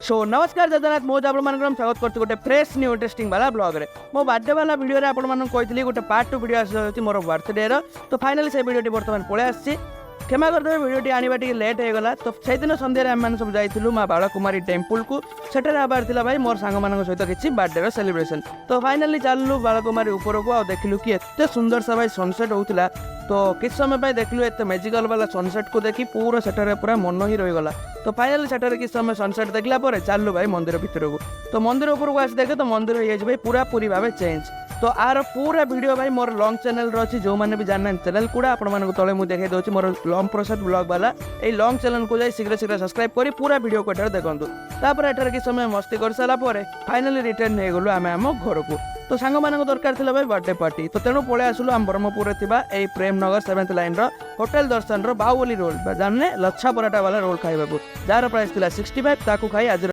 सो नमस्कार जगन्नाथ मो आप स्वागत करते गोटे फ्रेश न्यू इंटरेस्टिंग वाला ब्लॉग रे मो बर्थडे वाला वीडियो रे आपन कही गोटे पार्ट 2 वीडियो आसी मोर बर्थडे रो तो फाइनली से वीडियो बर्तमान पळे आसी क्षमा करदे वीडियो आने टी लेट हो गला तो से दिन सन्ध्या आम सब जाइलु माँ बालाकुमारी टेम्पल को सेठे आबार था भाई मोर सांग मान सहित किसी बर्थडे सेलिब्रेशन तो फाइनली चलू बालाकुमारी ऊपर को देखलु कि एत सुंदर सा भाई सनसेट होता तो किस समय देखलु एत मैजिकल वाला सनसेट को देखी पूरा सेठे पूरा मन ही रहीगला तो फाइनली सेठे किस समय सनसेट देखला चलू भाई मंदिर भितर को तो मंदिर ऊपर को आस देखे तो मंदिर हो भाई पूरा पूरी भाव चेंज तो आर पूरा वीडियो भाई मोर लॉन्ग चैनल अच्छी जो मैंने भी जानना चैनल कूड़ा आपण तले मुझे देखा दूसरी मोर लॉन्ग प्रसाद ब्लॉग वाला ये लॉन्ग चैनल को जाए शीघ्र शीघ्र सब्सक्राइब कर पूरा वीडियो को देखूँ तापर एठार कि समय मस्ती कर सारापर फाइनाली रिटर्न हो गलु आम आम घर को तो सांग मान दरकार था भाई बर्थडे पार्टी तो तेणु पलि आसलु आम Brahmapur Prem Nagar 7th line hotel दर्शन बाहुबली रोल जाने लच्छा पराठा वाला रोल खाइबा जार प्राइस 65 ताकू खाई आज